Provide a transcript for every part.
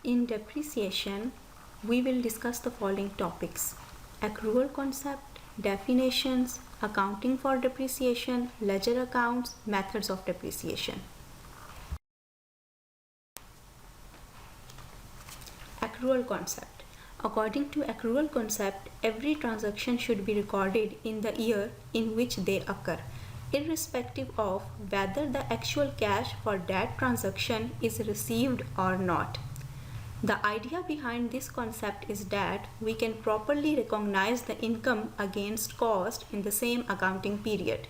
In depreciation, we will discuss the following topics: accrual concept, definitions, accounting for depreciation, ledger accounts, methods of depreciation. Accrual concept. According to accrual concept, every transaction should be recorded in the year in which they occur, irrespective of whether the actual cash for that transaction is received or not. The idea behind this concept is that we can properly recognize the income against cost in the same accounting period.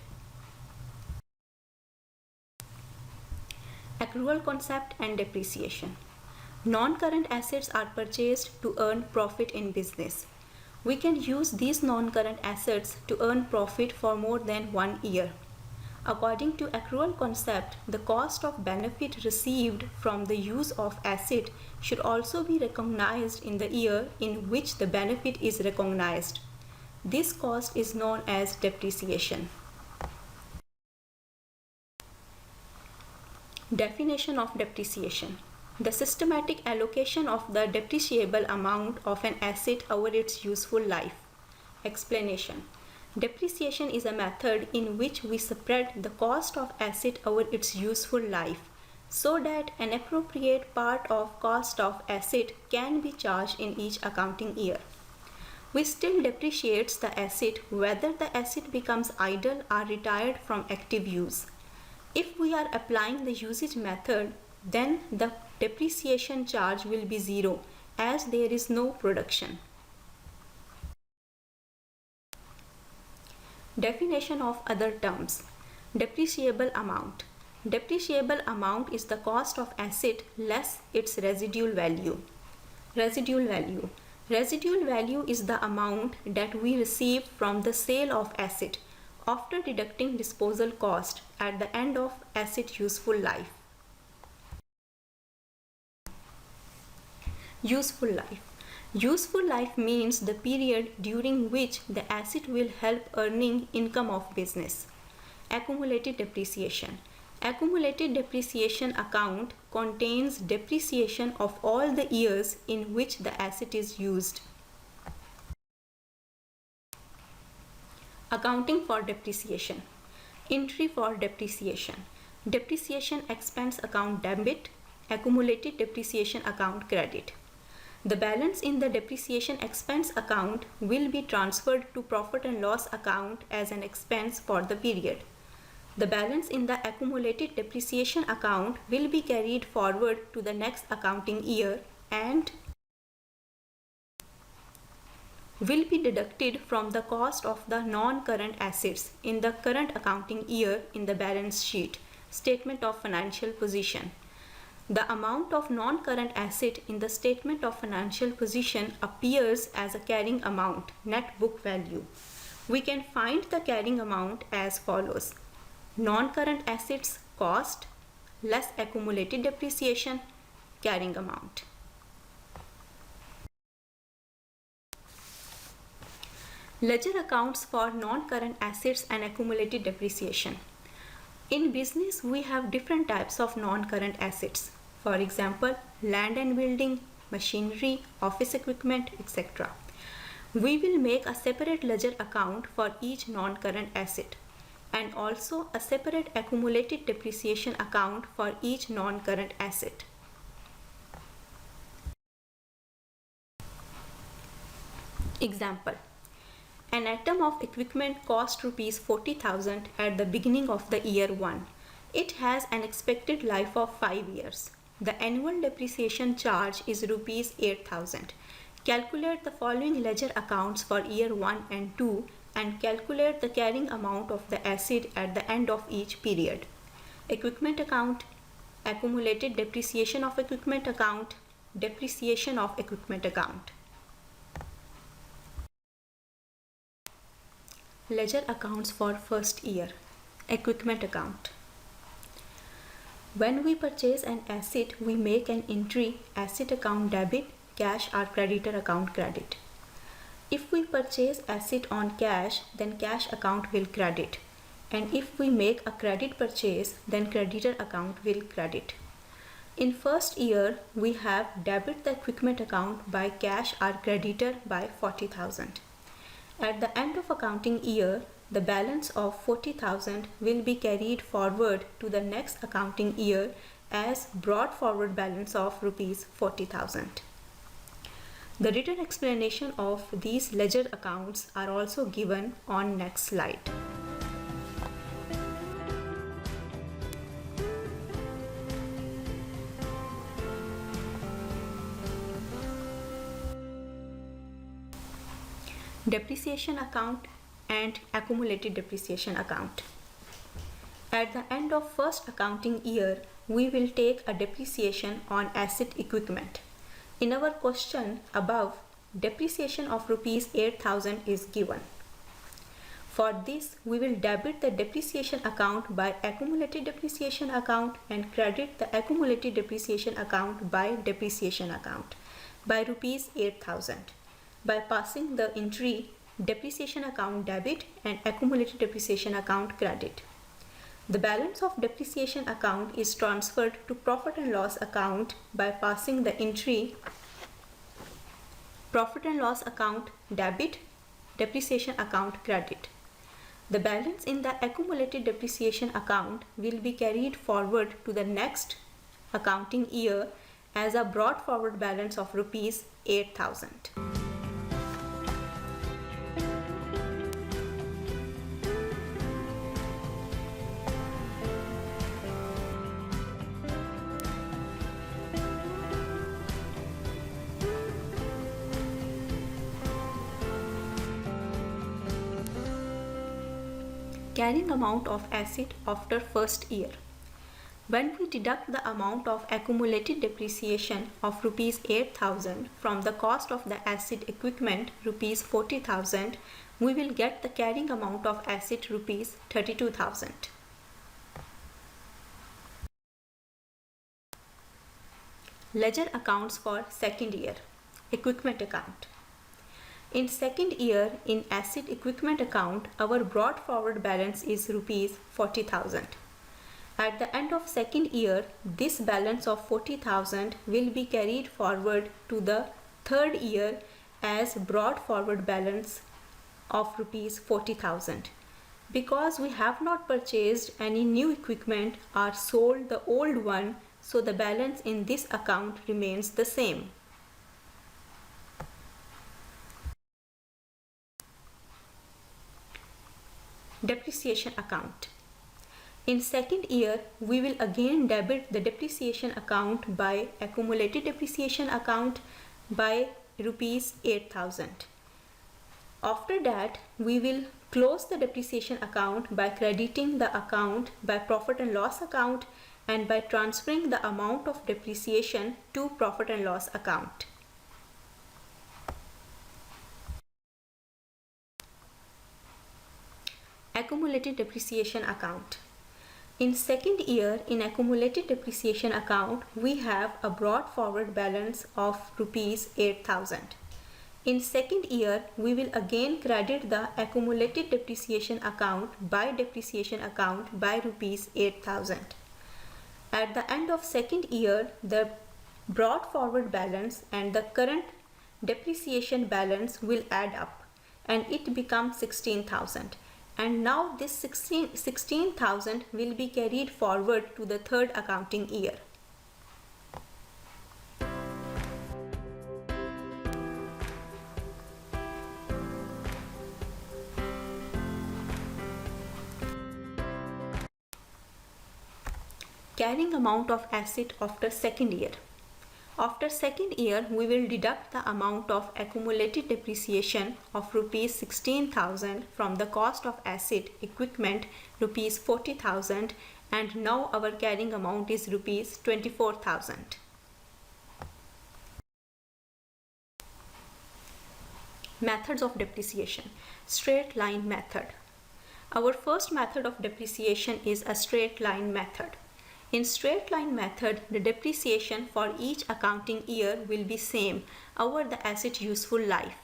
Accrual concept and depreciation. Non-current assets are purchased to earn profit in business. We can use these non-current assets to earn profit for more than 1 year. According to accrual concept, the cost of benefit received from the use of asset should also be recognized in the year in which the benefit is recognized. This cost is known as depreciation. Definition of depreciation. The systematic allocation of the depreciable amount of an asset over its useful life. Explanation. Depreciation is a method in which we spread the cost of asset over its useful life so that an appropriate part of cost of asset can be charged in each accounting year. We still depreciate the asset whether the asset becomes idle or retired from active use. If we are applying the usage method, then the depreciation charge will be zero as there is no production. Definition of other terms. Depreciable amount. Depreciable amount is the cost of asset less its residual value. Residual value. Residual value is the amount that we receive from the sale of asset after deducting disposal cost at the end of asset useful life. Useful life. Useful life means the period during which the asset will help earning income of business. Accumulated depreciation. Accumulated depreciation account contains depreciation of all the years in which the asset is used. Accounting for depreciation. Entry for depreciation. Depreciation expense account debit, accumulated depreciation account credit. The balance in the depreciation expense account will be transferred to profit and loss account as an expense for the period. The balance in the accumulated depreciation account will be carried forward to the next accounting year and will be deducted from the cost of the non-current assets in the current accounting year in the balance sheet, statement of financial position. The amount of non-current asset in the statement of financial position appears as a carrying amount, net book value. We can find the carrying amount as follows: non-current assets cost less accumulated depreciation, carrying amount. Ledger accounts for non-current assets and accumulated depreciation. In business, we have different types of non-current assets. For example, land and building, machinery, office equipment, etc. We will make a separate ledger account for each non-current asset and also a separate accumulated depreciation account for each non-current asset. Example. An item of equipment cost rupees 40,000 at the beginning of the year 1. It has an expected life of 5 years. The annual depreciation charge is rupees 8,000. Calculate the following ledger accounts for year 1 and 2 and calculate the carrying amount of the asset at the end of each period. Equipment account, accumulated depreciation of equipment account, depreciation of equipment account. Ledger accounts for first year. Equipment account. When we purchase an asset, we make an entry asset account debit, cash or creditor account credit. If we purchase asset on cash, then cash account will credit. And if we make a credit purchase, then creditor account will credit. In first year, we have debit the equipment account by cash or creditor by 40,000. At the end of accounting year, the balance of 40,000 will be carried forward to the next accounting year as brought forward balance of rupees 40,000. The written explanation of these ledger accounts are also given on next slide. Depreciation account and accumulated depreciation account. At the end of first accounting year, we will take a depreciation on asset equipment. In our question above, depreciation of rupees 8,000 is given. For this, we will debit the depreciation account by accumulated depreciation account and credit the accumulated depreciation account by depreciation account by rupees 8,000 by passing the entry depreciation account debit and accumulated depreciation account credit. The balance of depreciation account is transferred to profit and loss account by passing the entry profit and loss account debit, depreciation account credit. The balance in the accumulated depreciation account will be carried forward to the next accounting year as a brought forward balance of rupees 8,000. Carrying amount of asset after first year. When we deduct the amount of accumulated depreciation of rupees 8,000 from the cost of the asset equipment rupees 40,000, we will get the carrying amount of asset rupees 32,000. Ledger accounts for second year. Equipment account. In second year, in asset equipment account, our brought forward balance is rupees 40,000. At the end of second year, this balance of 40,000 will be carried forward to the third year as brought forward balance of rupees 40,000. Because we have not purchased any new equipment or sold the old one, so the balance in this account remains the same. Depreciation account. In second year, we will again debit the depreciation account by accumulated depreciation account by rupees 8,000. After that, we will close the depreciation account by crediting the account by profit and loss account and by transferring the amount of depreciation to profit and loss account. Accumulated depreciation account. In second year, in accumulated depreciation account, we have a brought forward balance of rupees 8,000. In second year, we will again credit the accumulated depreciation account by depreciation account by rupees 8,000. At the end of second year, the brought forward balance and the current depreciation balance will add up and it becomes 16,000. And now this 16,000 will be carried forward to the third accounting year. Carrying amount of asset after second year. After second year, we will deduct the amount of accumulated depreciation of rupees 16,000 from the cost of asset equipment rupees 40,000, and now our carrying amount is rupees 24,000. Methods of depreciation. Straight line method. Our first method of depreciation is a straight line method. In straight line method, the depreciation for each accounting year will be same over the asset useful life.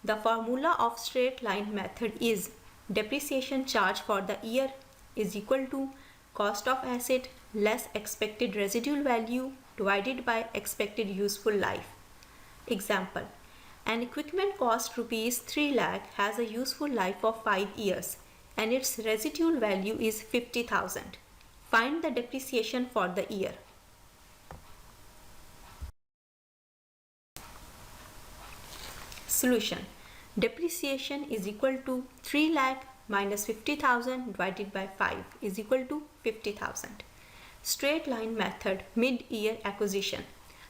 The formula of straight line method is depreciation charge for the year is equal to cost of asset less expected residual value divided by expected useful life. Example: an equipment cost rupees 3 lakh has a useful life of 5 years and its residual value is 50,000. Find the depreciation for the year. Solution: depreciation is equal to 3 lakh minus 50,000 divided by 5 is equal to 50,000. Straight line method, mid-year acquisition.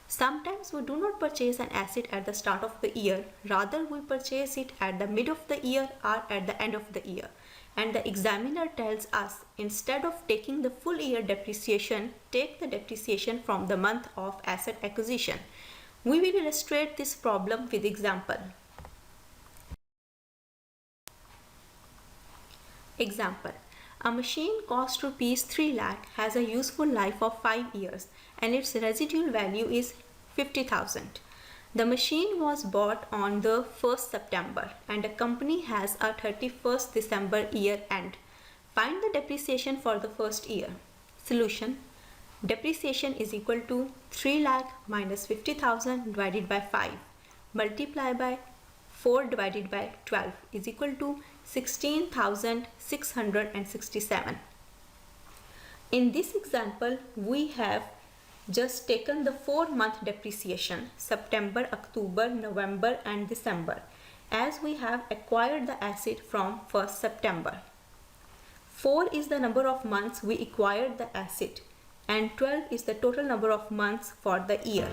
Sometimes we do not purchase an asset at the start of the year, rather we purchase it at the mid of the year or at the end of the year. And the examiner tells us, instead of taking the full year depreciation, take the depreciation from the month of asset acquisition. We will illustrate this problem with example. Example: a machine cost rupees 3 lakh has a useful life of 5 years and its residual value is 50,000. The machine was bought on the 1st September and the company has a 31st December year end. Find the depreciation for the first year. Solution: depreciation is equal to 3 lakh minus 50,000 divided by 5 multiplied by 4 divided by 12 is equal to 16,667. In this example, we have just taken the 4-month depreciation, September, October, November and December, as we have acquired the asset from 1st September. 4 is the number of months we acquired the asset and 12 is the total number of months for the year.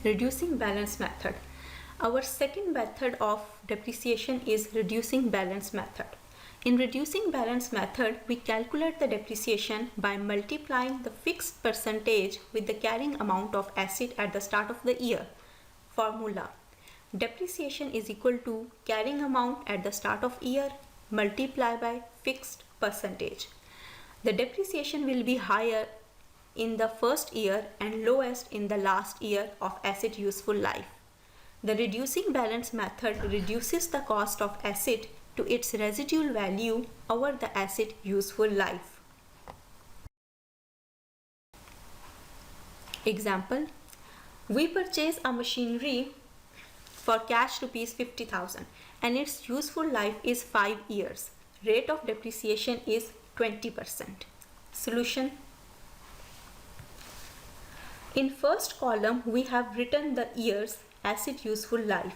Reducing balance method. Our second method of depreciation is reducing balance method. In reducing balance method, we calculate the depreciation by multiplying the fixed percentage with the carrying amount of asset at the start of the year. Formula: depreciation is equal to carrying amount at the start of year multiplied by fixed percentage. The depreciation will be higher in the first year and lowest in the last year of asset useful life. The reducing balance method reduces the cost of asset to its residual value over the asset useful life. Example: we purchase a machinery for cash rupees 50,000 and its useful life is 5 years. Rate of depreciation is 20%. Solution: in first column, we have written the year's asset useful life.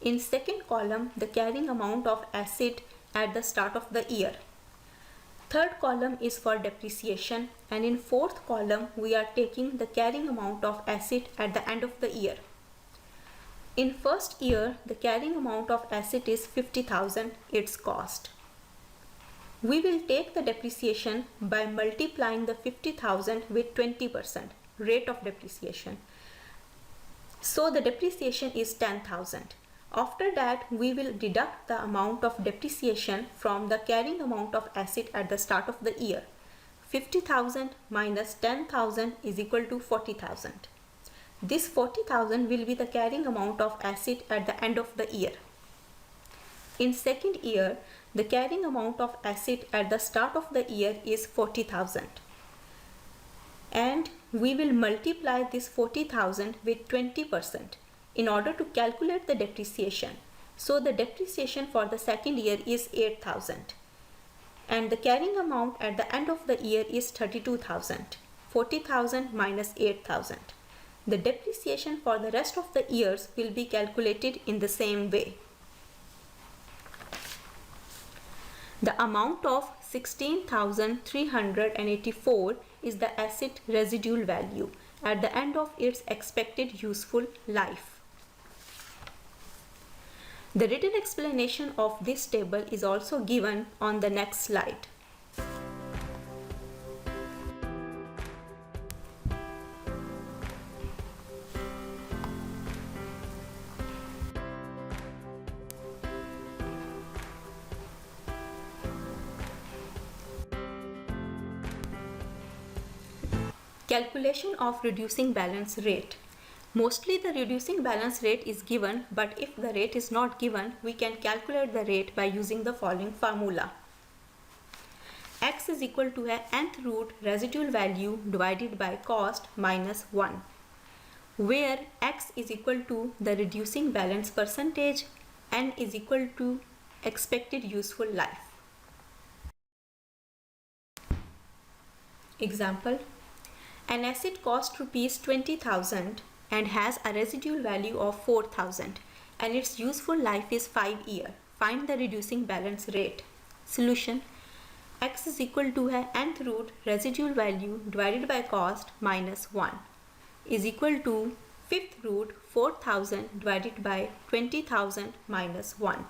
In second column, the carrying amount of asset at the start of the year. Third column is for depreciation and in fourth column, we are taking the carrying amount of asset at the end of the year. In first year, the carrying amount of asset is 50,000, its cost. We will take the depreciation by multiplying the 50,000 with 20%. Rate of depreciation. So the depreciation is 10,000. After that, we will deduct the amount of depreciation from the carrying amount of asset at the start of the year. 50,000 minus 10,000 is equal to 40,000. This 40,000 will be the carrying amount of asset at the end of the year. In second year, the carrying amount of asset at the start of the year is 40,000. And we will multiply this 40,000 with 20% in order to calculate the depreciation. So the depreciation for the second year is 8,000 and the carrying amount at the end of the year is 32,000. 40,000 minus 8,000. The depreciation for the rest of the years will be calculated in the same way. The amount of 16,384 is the asset residual value at the end of its expected useful life. The written explanation of this table is also given on the next slide. Calculation of reducing balance rate. Mostly the reducing balance rate is given, but if the rate is not given, we can calculate the rate by using the following formula. X is equal to a nth root residual value divided by cost minus 1, where X is equal to the reducing balance percentage, N is equal to expected useful life. Example: an asset costs rupees 20,000 and has a residual value of 4,000 and its useful life is 5 years. Find the reducing balance rate. Solution: X is equal to a nth root residual value divided by cost minus 1 is equal to fifth root 4,000 divided by 20,000 minus 1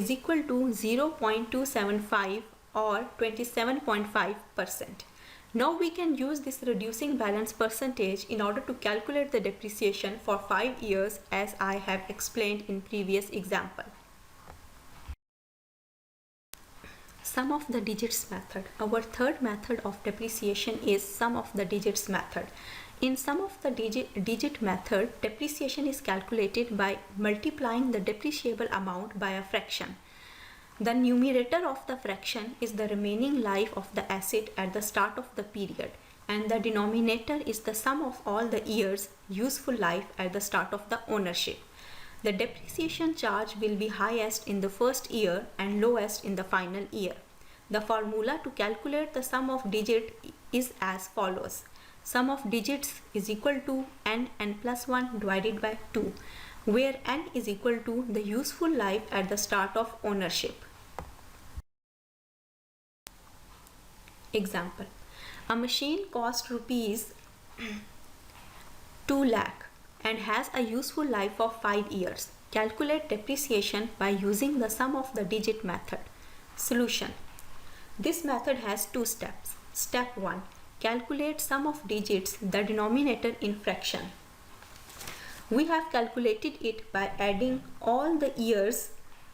is equal to 0.275 or 27.5%. Now we can use this reducing balance percentage in order to calculate the depreciation for 5 years, as I have explained in previous example. Sum of the digits method. Our third method of depreciation is sum of the digits method. In sum of the digit method, depreciation is calculated by multiplying the depreciable amount by a fraction. The numerator of the fraction is the remaining life of the asset at the start of the period, and the denominator is the sum of all the years useful life at the start of the ownership. The depreciation charge will be highest in the first year and lowest in the final year. The formula to calculate the sum of digits is as follows. Sum of digits is equal to n plus 1 divided by 2, where n is equal to the useful life at the start of ownership. Example: a machine costs rupees 2 lakh and has a useful life of 5 years. Calculate depreciation by using the sum of the digit method. Solution: this method has 2 steps. Step 1. Calculate sum of digits, the denominator in fraction. We have calculated it by adding all the years.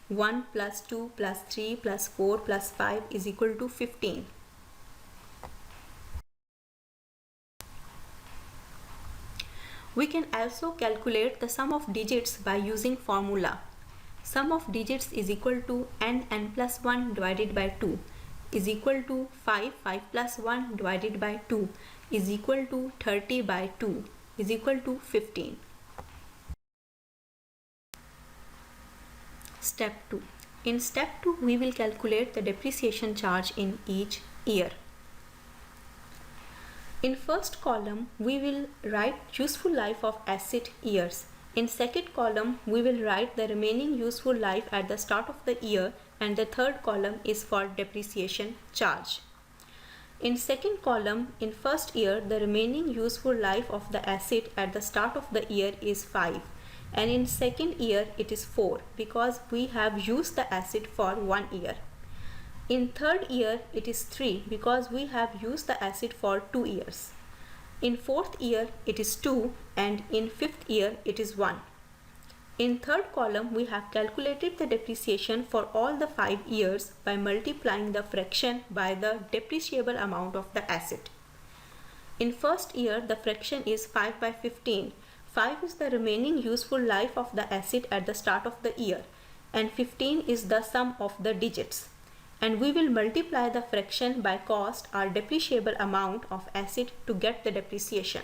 1 plus 2 plus 3 plus 4 plus 5 is equal to 15. We can also calculate the sum of digits by using formula. Sum of digits is equal to n plus 1 divided by 2 is equal to 5 plus 1 divided by 2 is equal to 30 by 2 is equal to 15. Step 2. In step 2, we will calculate the depreciation charge in each year. In first column, we will write useful life of asset years. In second column, we will write the remaining useful life at the start of the year, and the third column is for depreciation charge. In second column, in first year, the remaining useful life of the asset at the start of the year is 5, and in second year it is 4 because we have used the asset for 1 year. In third year it is 3 because we have used the asset for 2 years. In fourth year it is 2, and in fifth year it is 1. In third column, we have calculated the depreciation for all the 5 years by multiplying the fraction by the depreciable amount of the asset. In first year, the fraction is 5 by 15. 5 is the remaining useful life of the asset at the start of the year, and 15 is the sum of the digits. And we will multiply the fraction by cost or depreciable amount of asset to get the depreciation.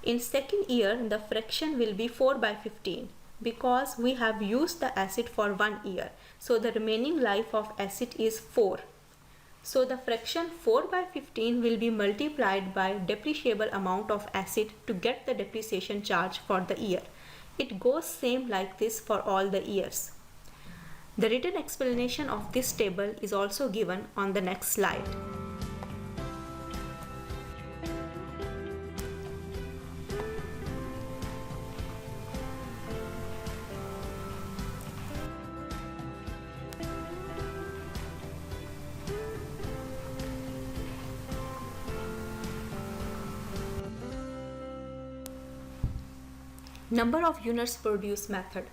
In second year, the fraction will be 4 by 15. Because we have used the asset for 1 year, so the remaining life of asset is 4. So the fraction 4 by 15 will be multiplied by depreciable amount of asset to get the depreciation charge for the year. It goes same like this for all the years. The written explanation of this table is also given on the next slide. Number of units produced method.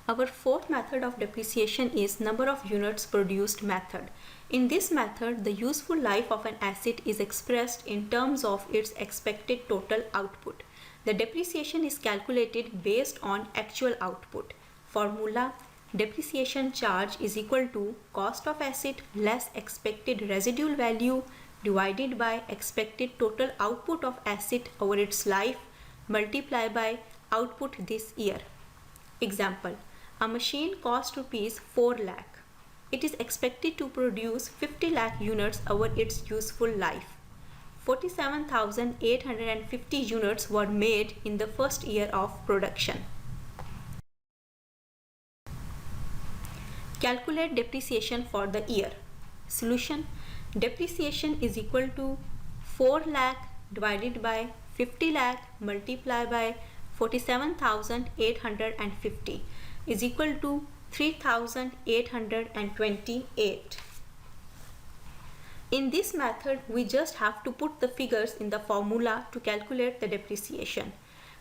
Our fourth method of depreciation is number of units produced method. In this method, the useful life of an asset is expressed in terms of its expected total output. The depreciation is calculated based on actual output. Formula: depreciation charge is equal to cost of asset less expected residual value divided by expected total output of asset over its life multiplied by output this year. Example: a machine costs rupees 4 lakh. It is expected to produce 50 lakh units over its useful life. 47,850 units were made in the first year of production. Calculate depreciation for the year. Solution: depreciation is equal to 4 lakh divided by 50 lakh multiplied by 47,850 is equal to 3,828. In this method, we just have to put the figures in the formula to calculate the depreciation.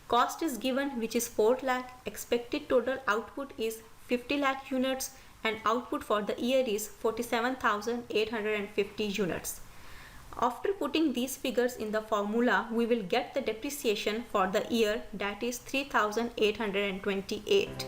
Cost is given, which is 4 lakh, expected total output is 50 lakh units, and output for the year is 47,850 units. After putting these figures in the formula, we will get the depreciation for the year, that is 3,828.